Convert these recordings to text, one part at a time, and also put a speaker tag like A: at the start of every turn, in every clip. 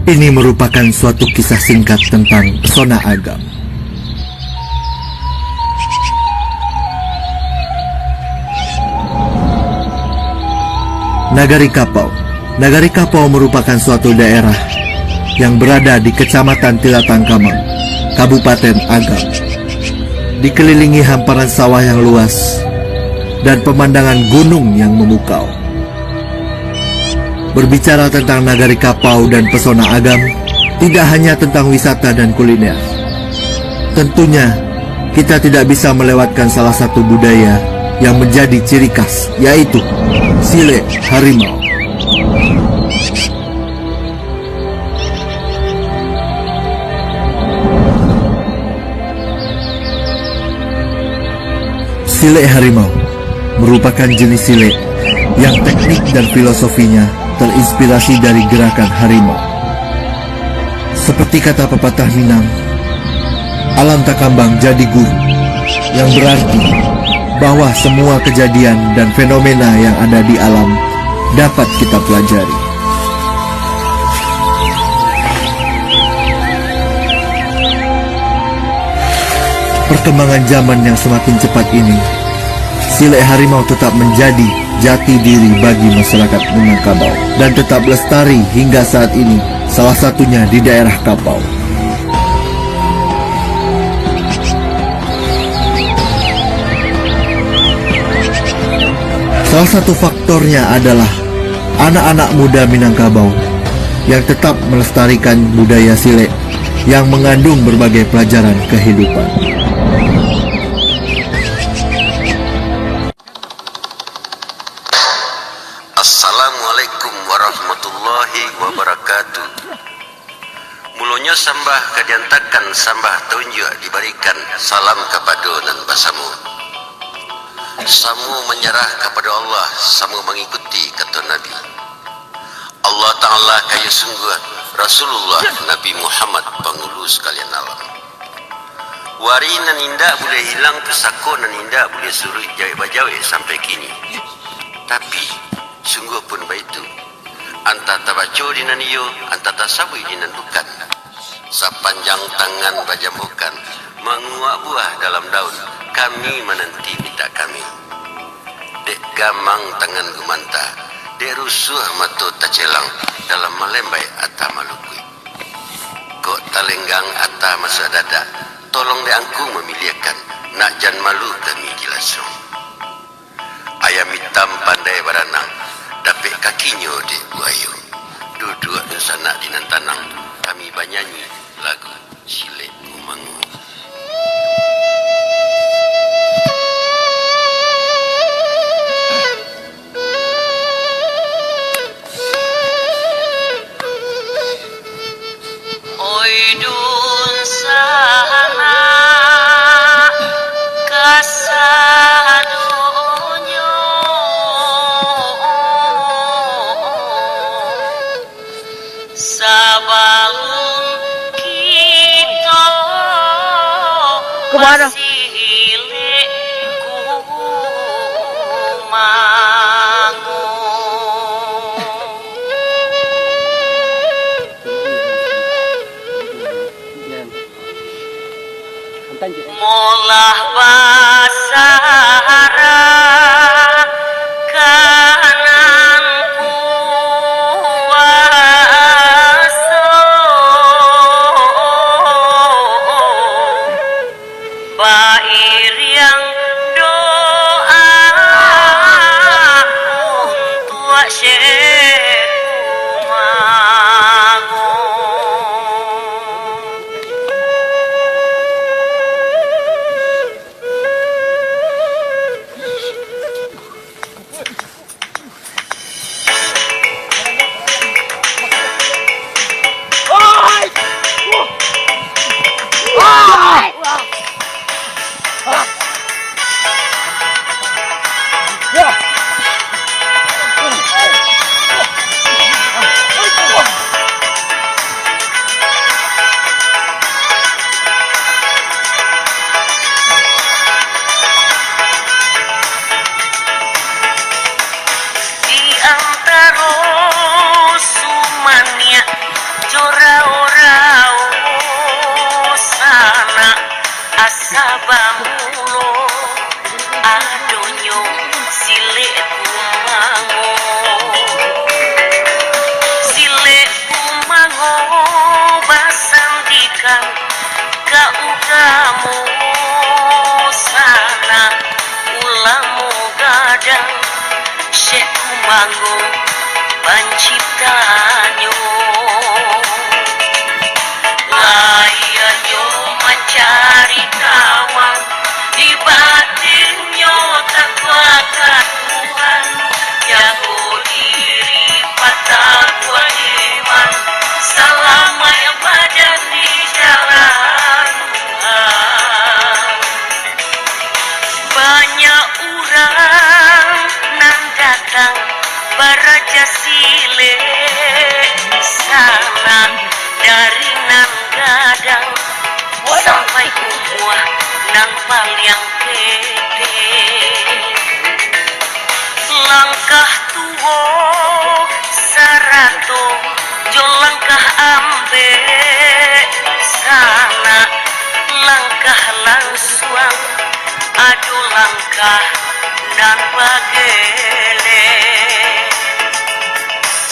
A: Ini merupakan suatu kisah singkat tentang pesona agam. Nagari Kapau. Nagari Kapau merupakan suatu daerah yang berada di Kecamatan Tilatangkamang, Kabupaten Agam. Dikelilingi hamparan sawah yang luas dan pemandangan gunung yang memukau. Berbicara tentang Nagari Kapau dan pesona agam, tidak hanya tentang wisata dan kuliner. Tentunya, kita tidak bisa melewatkan salah satu budaya yang menjadi ciri khas, yaitu Sile Harimau. Sile harimau merupakan jenis sile yang teknik dan filosofinya terinspirasi dari gerakan harimau. Seperti kata pepatah Minang, alam tak kambang jadi guru, yang berarti bahwa semua kejadian dan fenomena yang ada di alam dapat kita pelajari. Perkembangan zaman yang semakin cepat ini, sile harimau tetap menjadi jati diri bagi masyarakat Minangkabau dan tetap lestari hingga saat ini, salah satunya di daerah Kapau. Salah satu faktornya adalah anak-anak muda Minangkabau yang tetap melestarikan budaya sile yang mengandung berbagai pelajaran kehidupan.
B: Assalamualaikum warahmatullahi wabarakatuh. Mulanya sambah kadiantakan sambah tunjuk diberikan salam kepada nan basamu. Samu menyerah kepada Allah, samu mengikuti kata Nabi. Allah Ta'ala kaya sungguh Rasulullah Nabi Muhammad pengulu sekalian alam. Wari nan indah boleh hilang, pesako nan indah boleh suruh jawab-jawab sampai kini. Tapi sungguh pun baitu anta tabaco dinan iyo, anta tasabui dinan bukan. Sepanjang tangan bajamukan, menguak buah dalam daun, kami menanti minta kami. Dek gamang tangan gumanta, dek rusuh matu tacelang, dalam malembai ata malukui. Kok talenggang ata masa dada, tolong dek angku memiliakan, nak jan malu kami jelasong. Ayam hitam pandai beranang, dapik kakinya di buayu. Duduk dan sanak di nantanang, kami bernyanyi lagu Sile Umangu.
C: Oi dun sana kasadonyo sabangun kita
D: Kemana?
C: Sile kumangu. Molah basara kanan kuasa bair yang doa untuk Syekh Kumangu. sabamu sana ulamu gadang Syekh Mangu penciptanyo layanyo mencari kawan di batinnya takwa Tuhan jago diri bertakwa iman selama yang pada di jalan Tuhan banyak orang nan datang beraja sile sana dari nan gadang sampai umur nang paling gede langkah tuwo sarato jo langkah ambe sana langkah langsung adu langkah nan bagele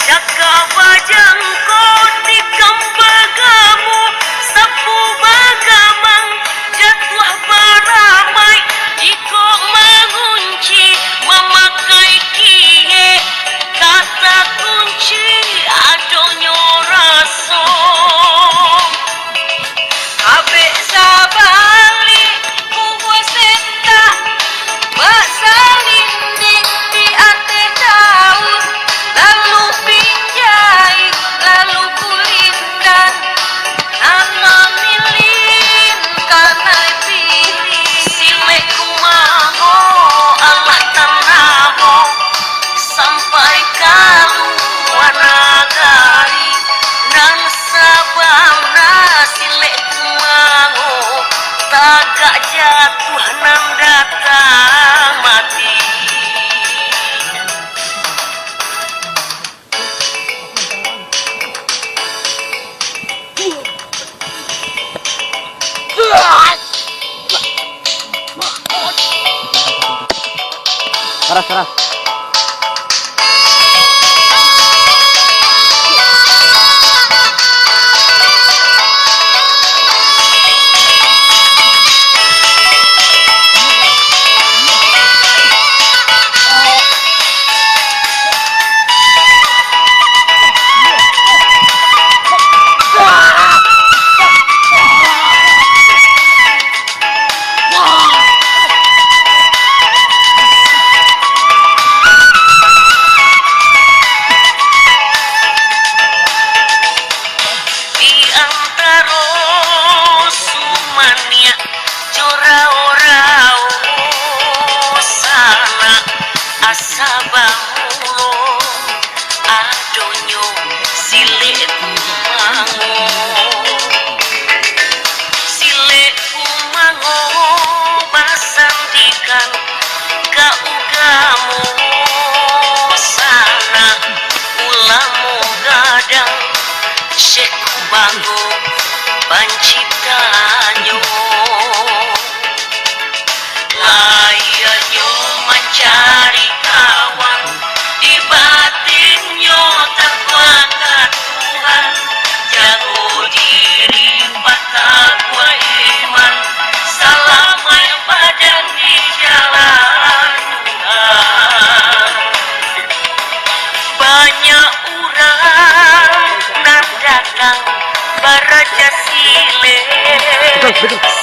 C: jaga bajang koti kembagamu sapu bagamang jatuh beramai jika mengunci memakai kie kata kunci adonyo raso abe sabali kuwa senta basalin di ate daun lalu pinjai lalu kulindan nana milin karena pilih sile kumaho Allah tanaho sampai kaluar nagari nan sabana sile kumaho tagak jatuh nan datang mati
D: Keras.
C: di antara sumania jorao-rao sana asabamulo adonyo sile kumango basandikan kaugamu sana ulamu gadang Syekh Mangu penciptanyo layanyo mencari kawan di batinnya takwa Tuhan jago diri bertakwa iman selama yang pada di jalan Tuhan banyak orang nan datang beraja sile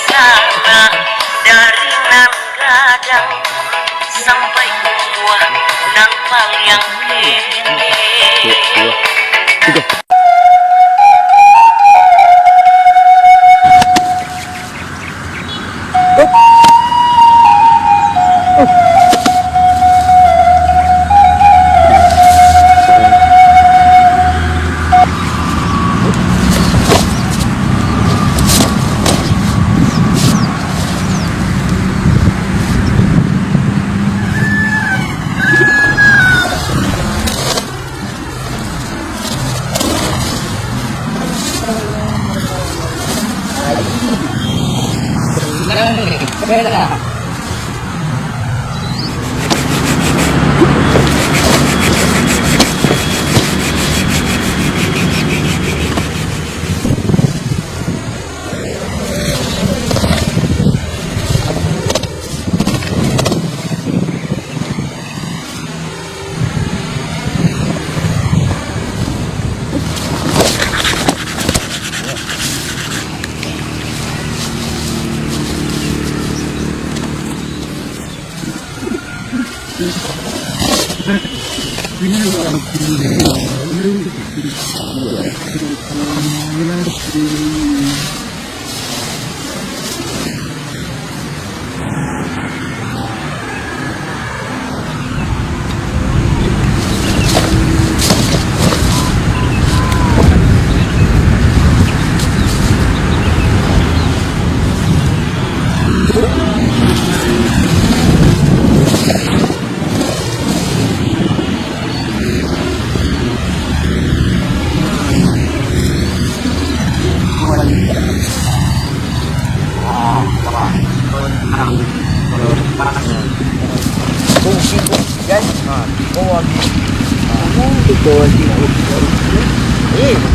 C: sana dari nan gadang sampai umur nang paling gede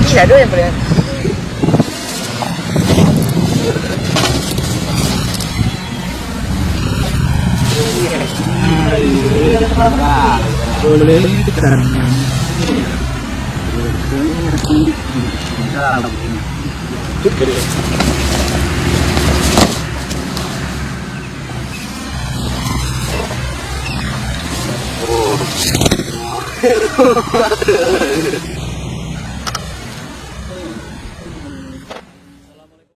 D: Gila doon yang paling. Boleh ditekan. Oh.